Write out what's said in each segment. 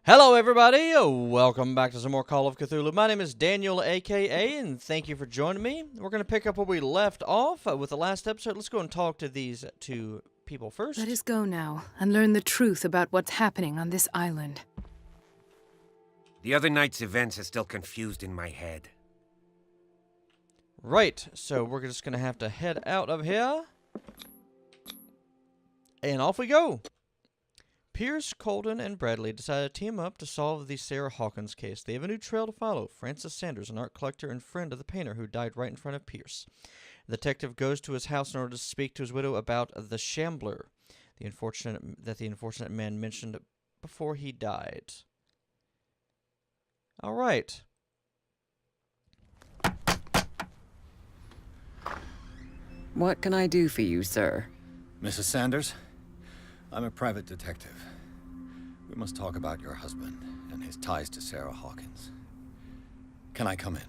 Hello everybody, welcome back to some more Call of Cthulhu. My name is Daniel, aka, and thank you for joining me. We're going to pick up where we left off with the last episode. Let's go and talk to these two people first. Let us go now and learn the truth about what's happening on this island. The other night's events are still confused in my head. Right, so we're just going to have to head out of here. And off we go. Pierce, Colden, and Bradley decide to team up to solve the Sarah Hawkins case. They have a new trail to follow. Francis Sanders, an art collector and friend of the painter who died right in front of Pierce. The detective goes to his house in order to speak to his widow about the Shambler, the unfortunate man mentioned before he died. All right. What can I do for you, sir? Mrs. Sanders, I'm a private detective. We must talk about your husband and his ties to Sarah Hawkins. Can I come in?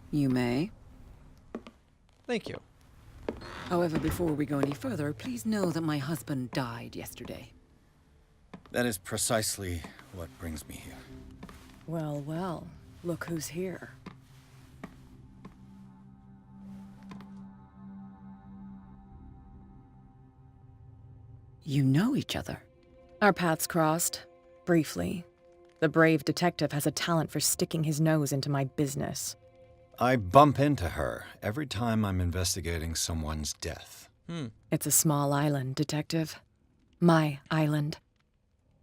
You may. Thank you. However, before we go any further, please know that my husband died yesterday. That is precisely what brings me here. Well, well, look who's here. You know each other. Our paths crossed, briefly. The brave detective has a talent for sticking his nose into my business. I bump into her every time I'm investigating someone's death. It's a small island, detective. My island.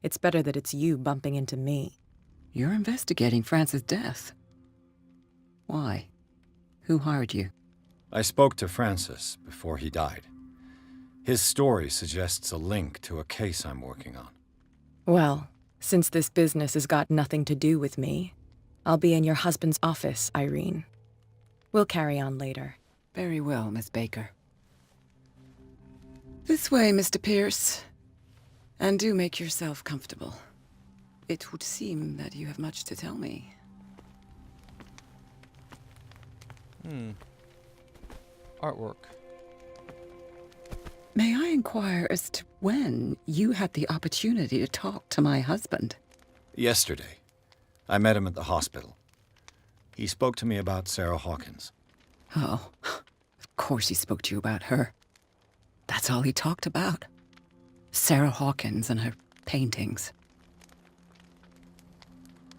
It's better that it's you bumping into me. You're investigating Francis' death. Why? Who hired you? I spoke to Francis before he died. His story suggests a link to a case I'm working on. Well, since this business has got nothing to do with me, I'll be in your husband's office, Irene. We'll carry on later. Very well, Miss Baker. This way, Mr. Pierce. And do make yourself comfortable. It would seem that you have much to tell me. Artwork. May I inquire as to when you had the opportunity to talk to my husband? Yesterday, I met him at the hospital. He spoke to me about Sarah Hawkins. Oh, of course he spoke to you about her. That's all he talked about. Sarah Hawkins and her paintings.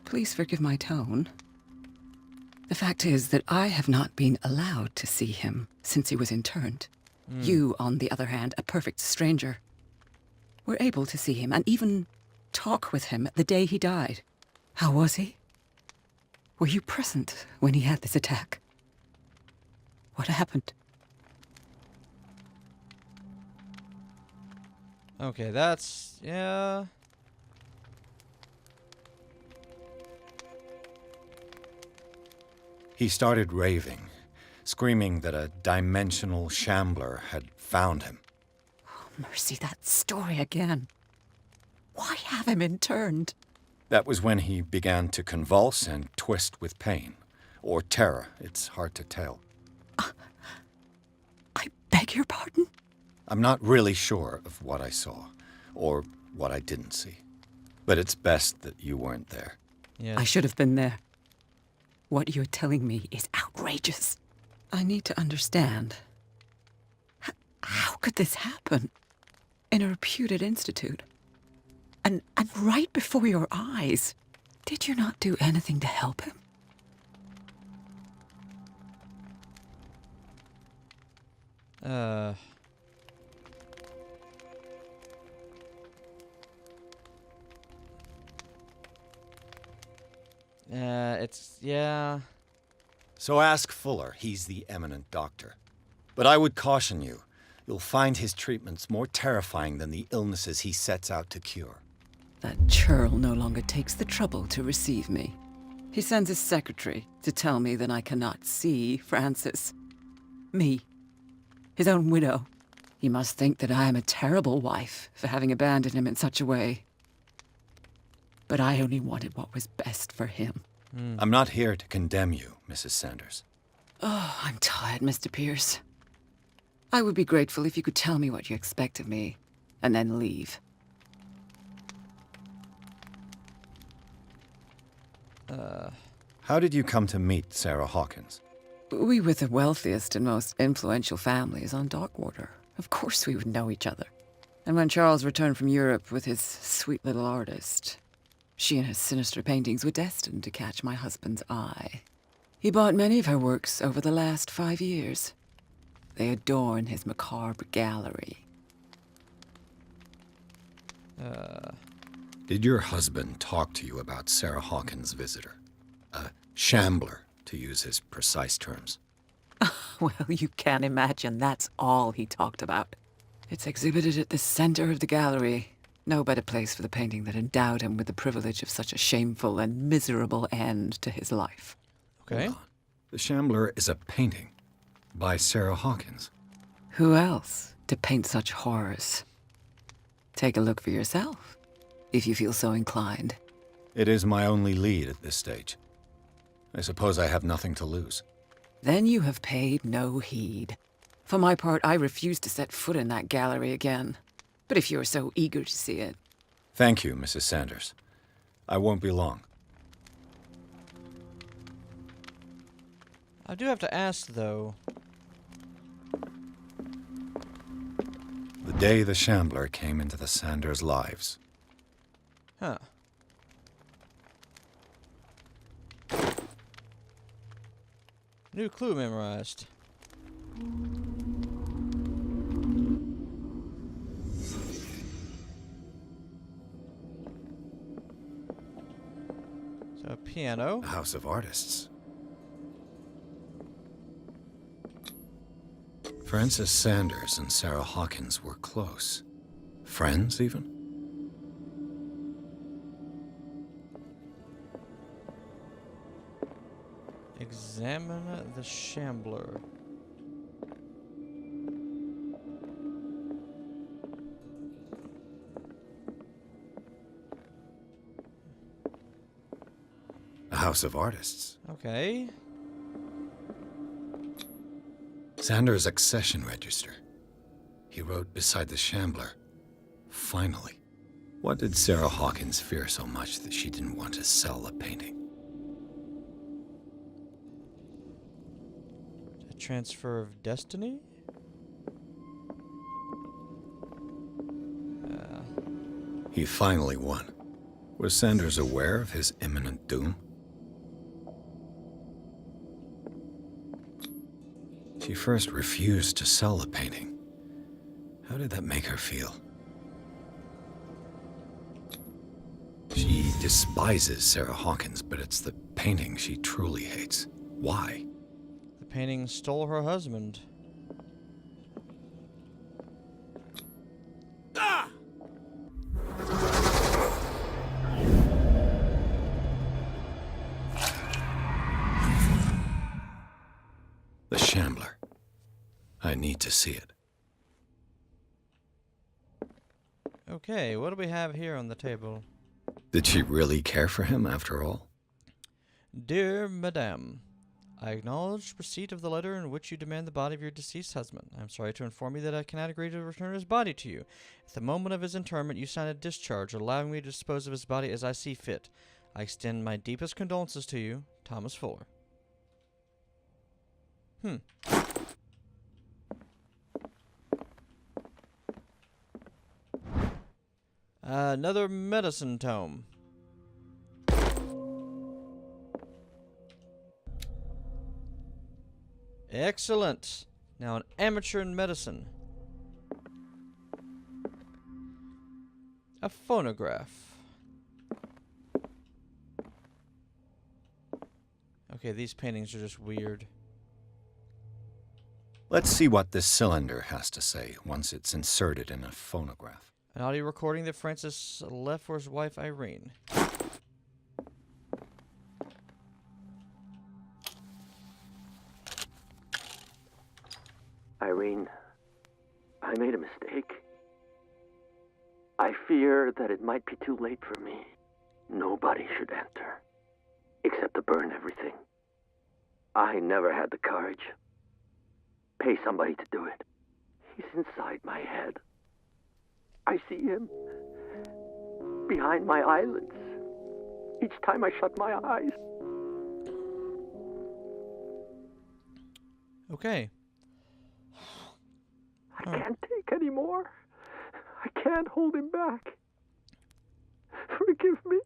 Please forgive my tone. The fact is that I have not been allowed to see him since he was interned. You, on the other hand, a perfect stranger, were able to see him and even talk with him the day he died. How was he? Were you present when he had this attack? What happened? Okay, that's... yeah... He started raving, screaming that a dimensional shambler had found him. Oh, mercy, that story again. Why have him interned? That was when he began to convulse and twist with pain. Or terror, it's hard to tell. I beg your pardon? I'm not really sure of what I saw, or what I didn't see. But it's best that you weren't there. Yes. I should have been there. What you're telling me is outrageous. I need to understand. How could this happen? In a reputed institute? And right before your eyes? Did you not do anything to help him? Yeah. So ask Fuller, he's the eminent doctor. But I would caution you, you'll find his treatments more terrifying than the illnesses he sets out to cure. That churl no longer takes the trouble to receive me. He sends his secretary to tell me that I cannot see Francis. Me. His own widow. He must think that I am a terrible wife for having abandoned him in such a way. But I only wanted what was best for him. I'm not here to condemn you, Mrs. Sanders. Oh, I'm tired, Mr. Pierce. I would be grateful if you could tell me what you expect of me, and then leave. How did you come to meet Sarah Hawkins? We were the wealthiest and most influential families on Darkwater. Of course we would know each other. And when Charles returned from Europe with his sweet little artist, she and her sinister paintings were destined to catch my husband's eye. He bought many of her works over the last 5 years. They adorn his macabre gallery. Did your husband talk to you about Sarah Hawkins' visitor? A shambler, to use his precise terms. Well, you can't imagine that's all he talked about. It's exhibited at the center of the gallery. No better place for the painting that endowed him with the privilege of such a shameful and miserable end to his life. Okay. Hold on. The Shambler is a painting by Sarah Hawkins. Who else to paint such horrors? Take a look for yourself, if you feel so inclined. It is my only lead at this stage. I suppose I have nothing to lose. Then you have paid no heed. For my part, I refuse to set foot in that gallery again. But if you're so eager to see it... Thank you, Mrs. Sanders. I won't be long. I do have to ask, though. The day the Shambler came into the Sanders' lives. Huh. New clue memorized. So, a piano. A house of artists. Francis Sanders and Sarah Hawkins were close. Friends, even? Examine the Shambler. A house of artists. Okay. Sanders' accession register. He wrote beside the Shambler, "Finally." What did Sarah Hawkins fear so much that she didn't want to sell the painting? A transfer of destiny? He finally won. Was Sanders aware of his imminent doom? She first refused to sell the painting. How did that make her feel? She despises Sarah Hawkins, but it's the painting she truly hates. Why? The painting stole her husband. The Shambler. I need to see it. Okay, what do we have here on the table? Did she really care for him after all? Dear Madame, I acknowledge receipt of the letter in which you demand the body of your deceased husband. I am sorry to inform you that I cannot agree to return his body to you. At the moment of his interment, you signed a discharge allowing me to dispose of his body as I see fit. I extend my deepest condolences to you, Thomas Fuller. Another medicine tome. Excellent. Now an amateur in medicine. A phonograph. Okay, these paintings are just weird. Let's see what this cylinder has to say once it's inserted in a phonograph. An audio recording that Francis left for his wife Irene. Irene, I made a mistake. I fear that it might be too late for me. Nobody should enter, except to burn everything. I never had the courage. Pay somebody to do it. He's inside my head. I see him behind my eyelids. each time I shut my eyes. Okay. I can't take any more. I can't hold him back. Forgive me.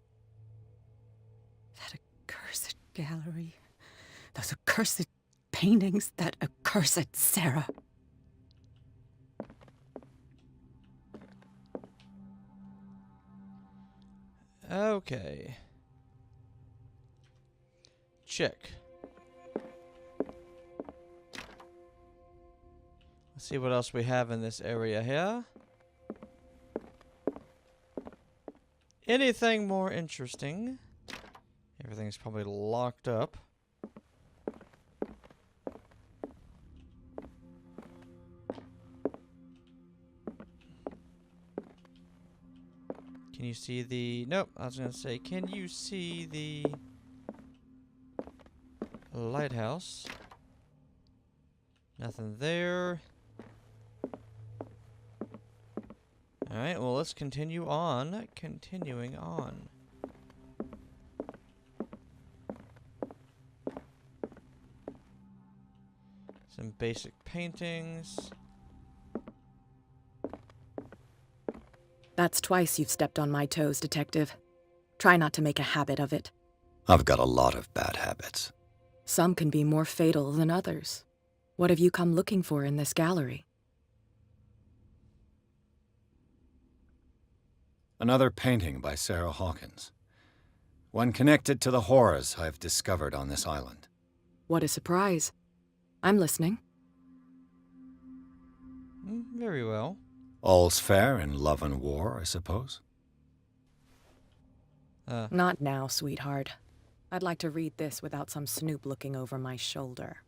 That accursed gallery. Those accursed paintings. That accursed Sarah. Okay. Check. Let's see what else we have in this area here. Anything more interesting? Everything's probably locked up. Can you see the... Nope, I was going to say, can you see the lighthouse? Nothing there. Alright, well, let's continue on. Continuing on. Some basic paintings. That's twice you've stepped on my toes, Detective. Try not to make a habit of it. I've got a lot of bad habits. Some can be more fatal than others. What have you come looking for in this gallery? Another painting by Sarah Hawkins. One connected to the horrors I've discovered on this island. What a surprise. I'm listening. Very well. All's fair in love and war, I suppose. Not now, sweetheart. I'd like to read this without some snoop looking over my shoulder.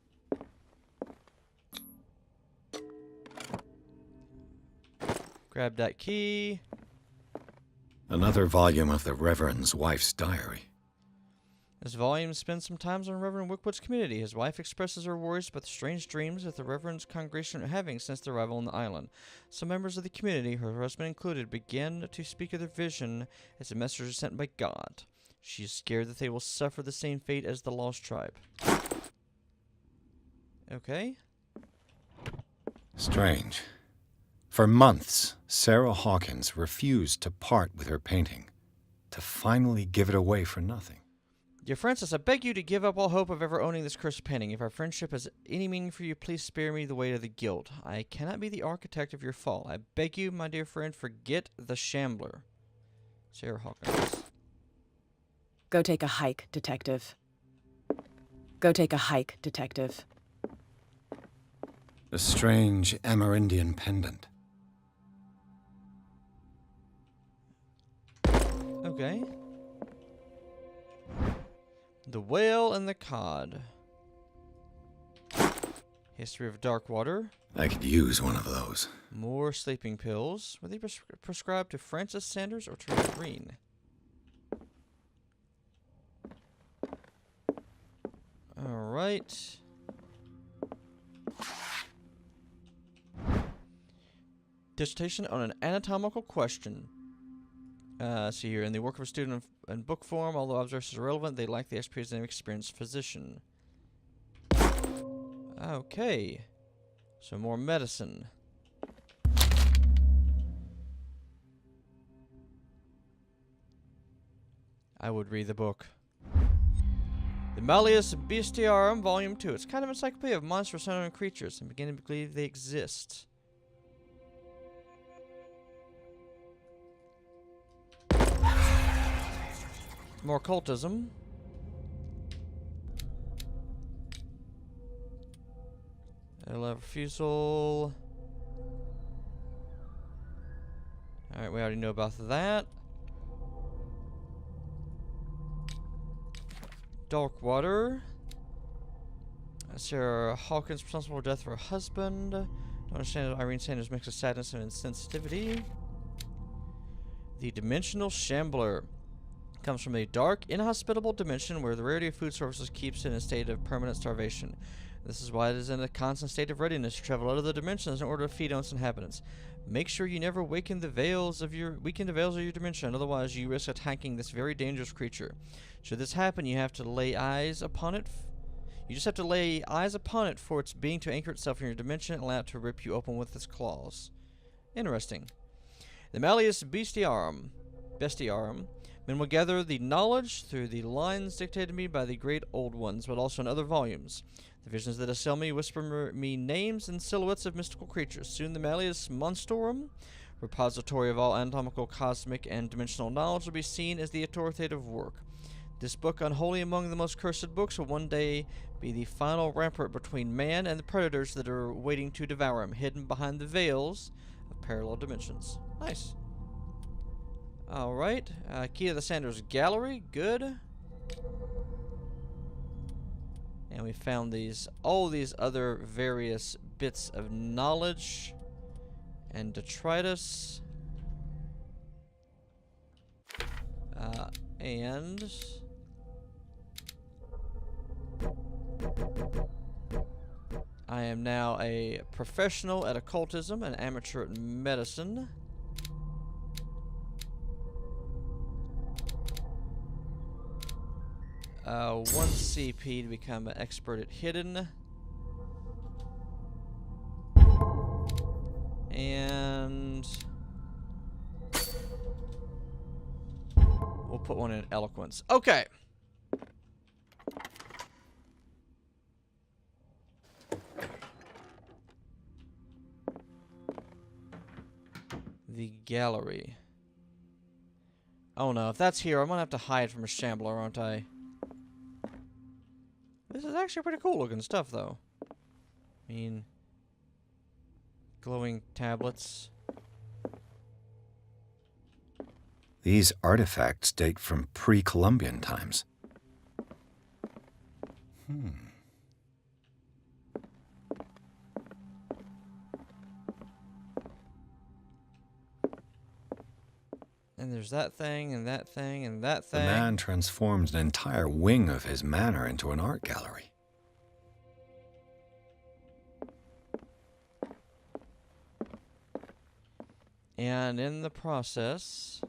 Grab that key. Another volume of the Reverend's wife's diary. This volume spends some time on Reverend Wickwood's community. His wife expresses her worries about the strange dreams that the Reverend's congregation are having since their arrival on the island. Some members of the community, her husband included, begin to speak of their vision as a message sent by God. She is scared that they will suffer the same fate as the Lost Tribe. Okay. Strange. For months, Sarah Hawkins refused to part with her painting, to finally give it away for nothing. Dear Francis, I beg you to give up all hope of ever owning this cursed painting. If our friendship has any meaning for you, please spare me the weight of the guilt. I cannot be the architect of your fall. I beg you, my dear friend, forget the Shambler. Sarah Hawkins. Go take a hike, Detective. Go take a hike, Detective. A strange Amerindian pendant. Okay. The Whale and the Cod. History of Darkwater. I could use one of those. More sleeping pills. Were they prescribed to Francis Sanders or to Irene? Alright. Dissertation on an anatomical question. See here, in the work of a student in book form, although observations are relevant, they lack the expertise of an experienced physician. Okay. So more medicine. I would read the book. The Malleus Bestiarum, Volume 2. It's kind of an encyclopedia of monstrous unknown creatures, and beginning to believe they exist. More cultism. Refusal. Alright, we already know about that. Darkwater. Sarah Hawkins responsible for the death of her husband. Don't understand Irene Sanders' mix of sadness and insensitivity. The Dimensional Shambler. Comes from a dark, inhospitable dimension where the rarity of food sources keeps it in a state of permanent starvation. This is why it is in a constant state of readiness to travel out of the dimensions in order to feed on its inhabitants. Make sure you never weaken the veils of your dimension, otherwise you risk attacking this very dangerous creature. Should this happen, you have to lay eyes upon it. You just have to lay eyes upon it for its being to anchor itself in your dimension and allow it to rip you open with its claws. Interesting. The Malleus Bestiarum. Men will gather the knowledge through the lines dictated to me by the great old ones, but also in other volumes. The visions that assail me whisper me names and silhouettes of mystical creatures. Soon the Malleus Monstorum, repository of all anatomical, cosmic, and dimensional knowledge, will be seen as the authoritative work. This book, unholy among the most cursed books, will one day be the final rampart between man and the predators that are waiting to devour him, hidden behind the veils of parallel dimensions. Nice. Alright, key to the Sanders Gallery, good. And we found all these other various bits of knowledge and detritus. And I am now a professional at occultism and amateur at medicine. One CP to become an expert at hidden. And we'll put one in eloquence. Okay. The gallery. Oh no, if that's here, I'm gonna have to hide from a Shambler, aren't I? This is actually pretty cool looking stuff, though. I mean, glowing tablets. These artifacts date from pre-Columbian times. And there's that thing, and that thing, and that thing. The man transformed an entire wing of his manor into an art gallery. And in the process...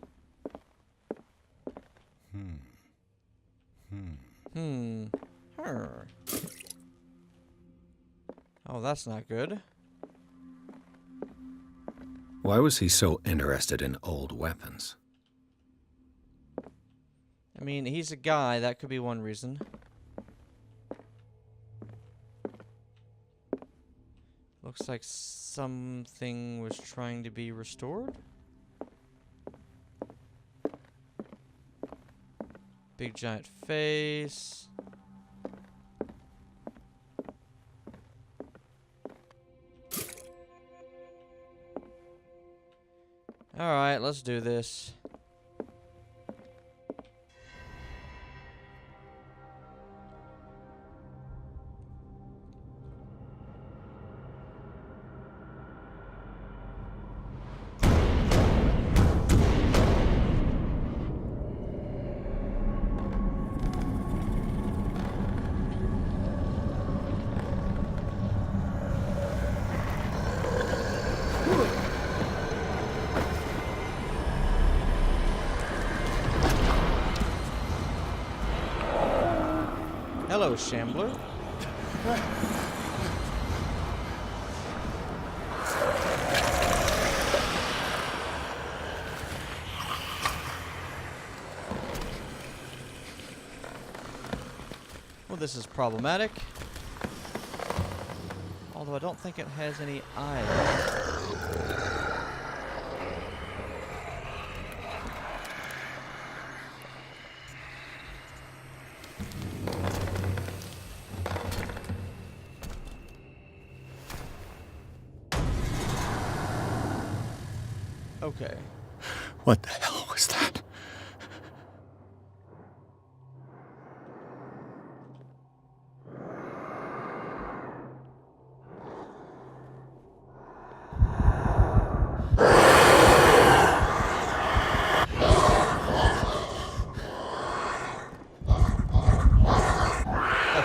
Oh, that's not good. Why was he so interested in old weapons? I mean, he's a guy. That could be one reason. Looks like something was trying to be restored. Big giant face. Alright, let's do this. Hello, Shambler. Well, this is problematic. Although I don't think it has any eyes. Okay. What the hell was that?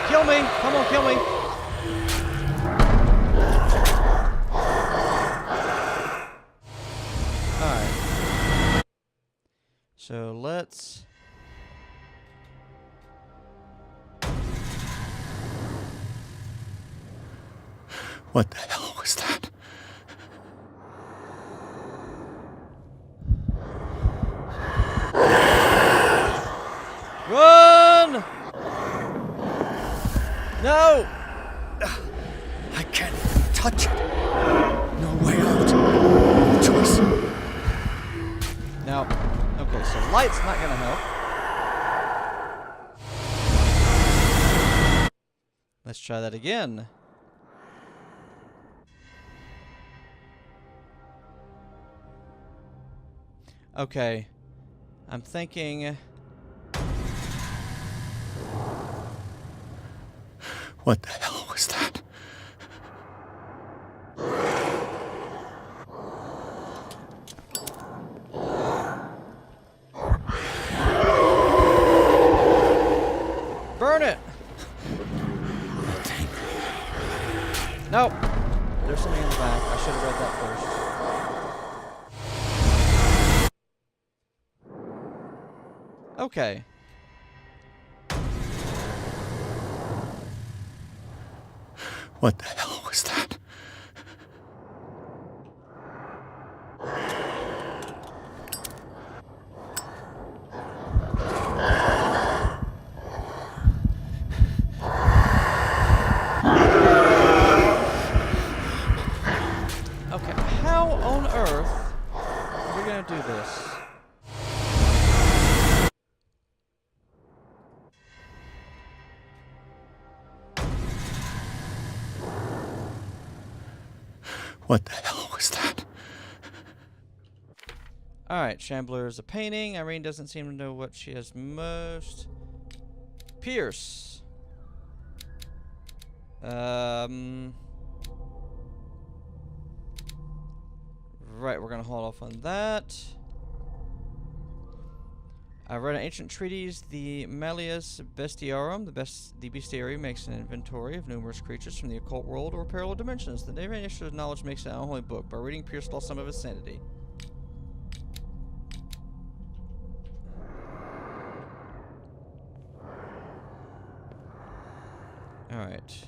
Kill me! Come on, kill me! What the hell was that? Run! No! I can't even touch it. No way out. No choice. Now, okay, so light's not gonna help. Let's try that again. Okay. I'm thinking... What the hell was that? Burn it! Nope. There's something in the back. I should have read that first. Okay. What the hell was that? Okay, how on earth are we gonna do this? What the hell was that? Alright, Shambler is a painting. Irene doesn't seem to know what she has most. Pierce. Right, we're gonna hold off on that. I read an ancient treatise, the Malleus Bestiarum. The bestiary makes an inventory of numerous creatures from the occult world or parallel dimensions. The definition of knowledge makes it an unholy book. By reading, Pierce lost some of his sanity. Alright.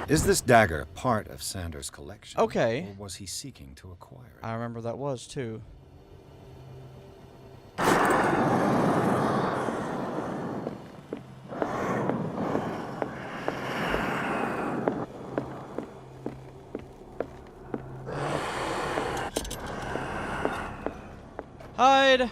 Is this dagger part of Sanders' collection? Okay. Or was he seeking to acquire it? I remember that was too. Hide!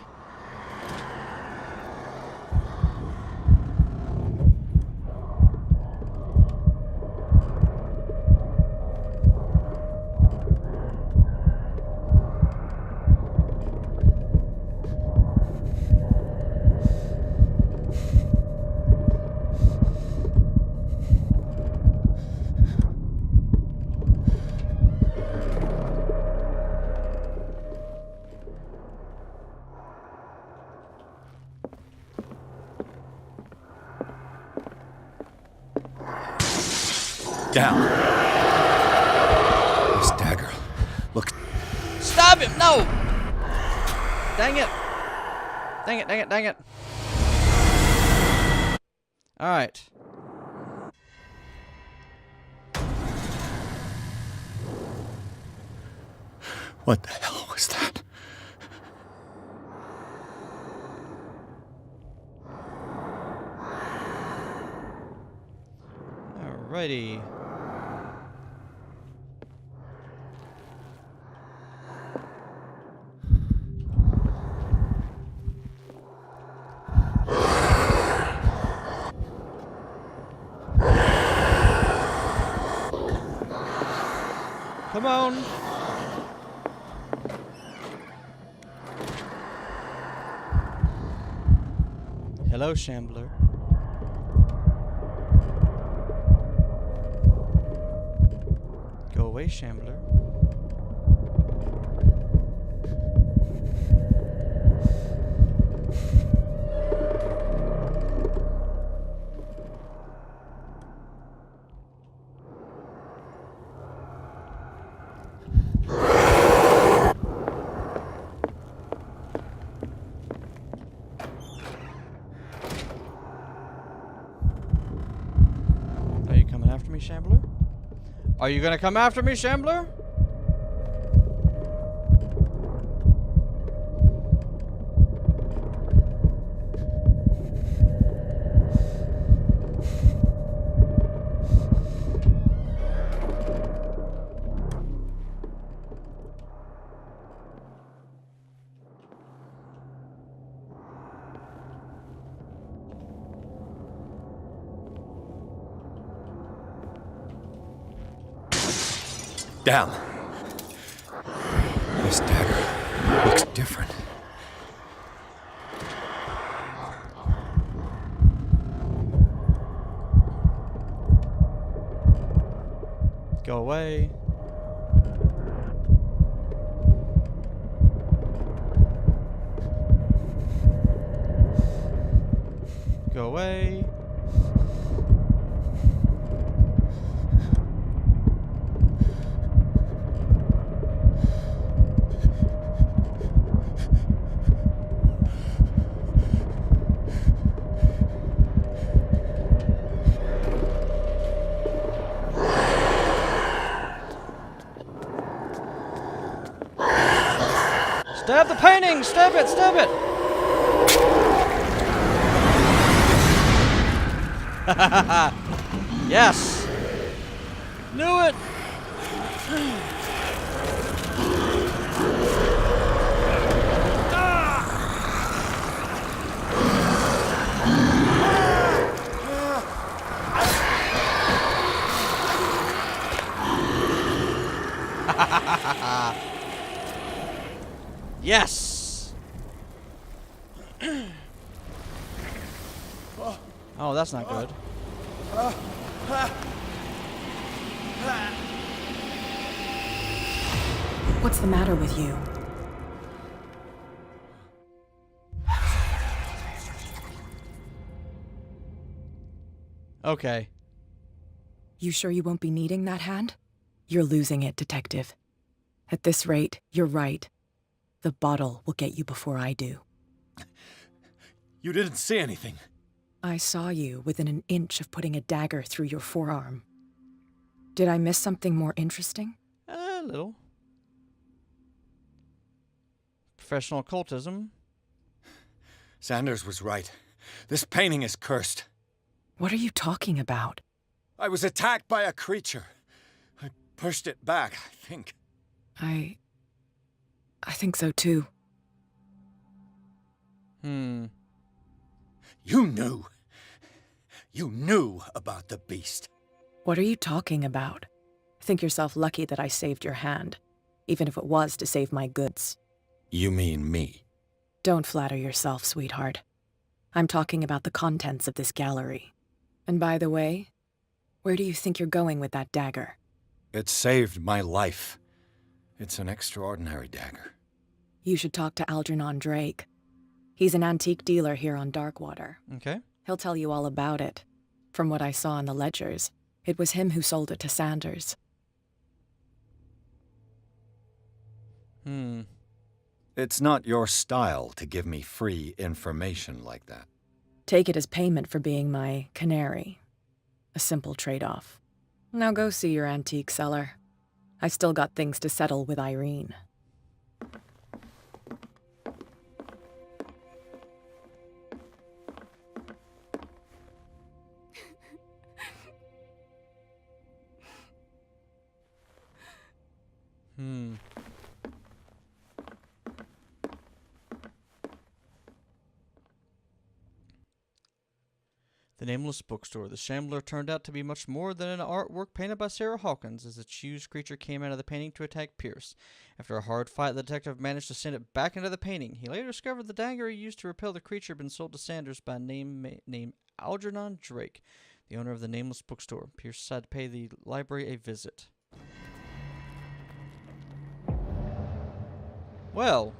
Down. This dagger. Look. Stop him! No! Dang it! Dang it, dang it, dang it. Alright. What the hell was that? Alrighty. Come on. Hello, Shambler. Go away, Shambler. Are you coming after me, Shambler? Are you gonna come after me, Shambler? Down. This dagger looks different. Go away. Go away. Stab the painting! Stab it! Stab it! Yes! Knew it! Yes! Oh, that's not good. What's the matter with you? Okay. You sure you won't be needing that hand? You're losing it, Detective. At this rate, you're right. The bottle will get you before I do. You didn't see anything. I saw you within an inch of putting a dagger through your forearm. Did I miss something more interesting? A little. Professional occultism. Sanders was right. This painting is cursed. What are you talking about? I was attacked by a creature. I pushed it back, I think. I think so too. Hmm. You knew. You knew about the beast. What are you talking about? Think yourself lucky that I saved your hand, even if it was to save my goods. You mean me? Don't flatter yourself, sweetheart. I'm talking about the contents of this gallery. And by the way, where do you think you're going with that dagger? It saved my life. It's an extraordinary dagger. You should talk to Algernon Drake. He's an antique dealer here on Darkwater. Okay. He'll tell you all about it. From what I saw in the ledgers, it was him who sold it to Sanders. Hmm. It's not your style to give me free information like that. Take it as payment for being my canary. A simple trade-off. Now go see your antique seller. I've still got things to settle with Irene. Hmm. The The Nameless Bookstore. The Shambler turned out to be much more than an artwork painted by Sarah Hawkins, as the accused creature came out of the painting to attack Pierce. After a hard fight, the detective managed to send it back into the painting. He later discovered the dagger he used to repel the creature had been sold to Sanders by a name named Algernon Drake, the owner of the Nameless Bookstore. Pierce decided to pay the library a visit. Well,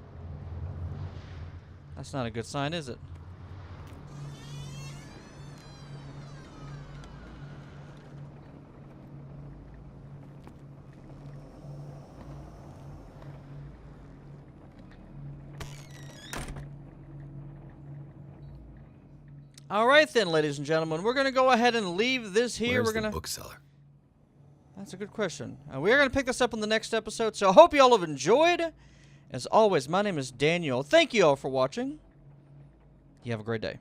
that's not a good sign, is it? All right then, ladies and gentlemen, we're going to go ahead and leave this here. Where's the bookseller? That's a good question. We're going to pick this up on the next episode, so I hope you all have enjoyed. As always, my name is Daniel. Thank you all for watching. You have a great day.